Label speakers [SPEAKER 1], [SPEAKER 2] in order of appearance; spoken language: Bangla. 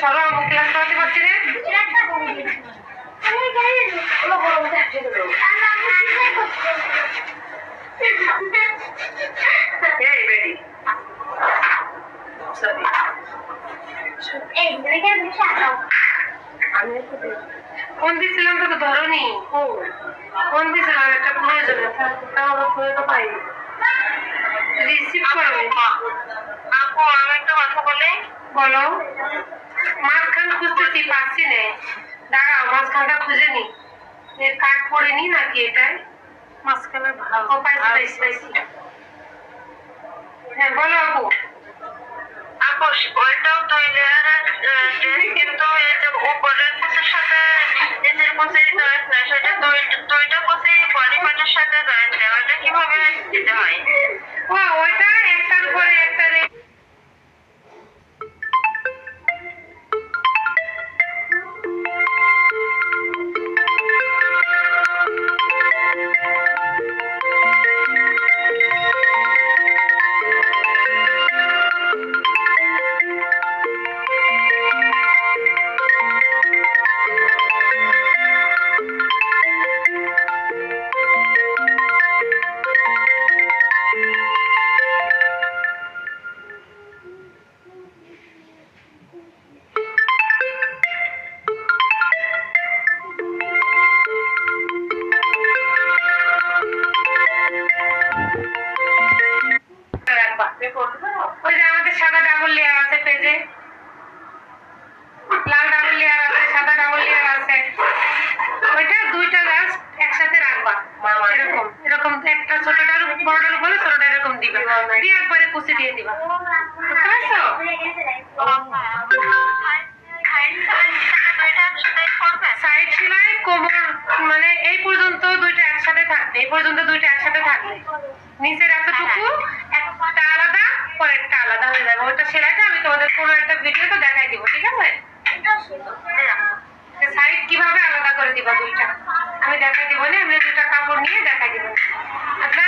[SPEAKER 1] সরো, আমি ক্লাস করাতে পারছি না। ফোন দিছিলাম তোকে ধরনি, ফোন দিছিলাম একটা প্রয়োজনে, ফোনে তো পাইনি, রিসিভ করবে।
[SPEAKER 2] আপু আমি একটা কথা বলি।
[SPEAKER 1] বলো। মাঝখান খুঁজতেছি, পাচ্ছি না, দাঁড়াও মাঝখানটা খুঁজে নি। এর কাট পড়ে নি নাকি এটাই
[SPEAKER 2] মাঝখানে ভালো
[SPEAKER 1] পাইছি। হ্যাঁ বলো আপু।
[SPEAKER 2] আপু ওইটাও 2 লেয়ারের ড্রেস, কিন্তু এই যে উপরের কুচির সাথে নিচের কুচির জয়েন্ট না, সেটা দুইটা কুচি বডি পার্টের সাথে জয়েন্ট দেওয়া, ওইটা কিভাবে দিতে হয়?
[SPEAKER 1] ওইটা একটার উপরে একটা ওই যে আমাদের সাদা ডাবল লেয়ার আছে পেজে, লাল ডাবল লেয়ার আছে, সাদা ডাবল লেয়ার আছে, ওইটা দুইটা জাস্ট একসাথে রাখবা। এরকম এরকম একটা ছোটটার বড়টার উপরে ছোটটা এরকম দিবে, দিয়ে একবারে কুচি দিয়ে দিবা, বুঝতে পারছো? সাইড সেলাই কোমর মানে এই পর্যন্ত দুইটা একসাথে থাকবে, এই পর্যন্ত দুইটা একসাথে থাকবে, নিচের এতটুকু একটা আলাদা পরেরটা আলাদা হয়ে যাবে। ওইটা সেলাইটা আমি তোমাদের কোনো একটা ভিডিওতে দেখাই দিব, ঠিক আছে? সাইড কিভাবে আলাদা করে দিবা দুইটা আমি দেখাই দিব, না আমি দুইটা কাপড় নিয়ে দেখাই দিব। আপনার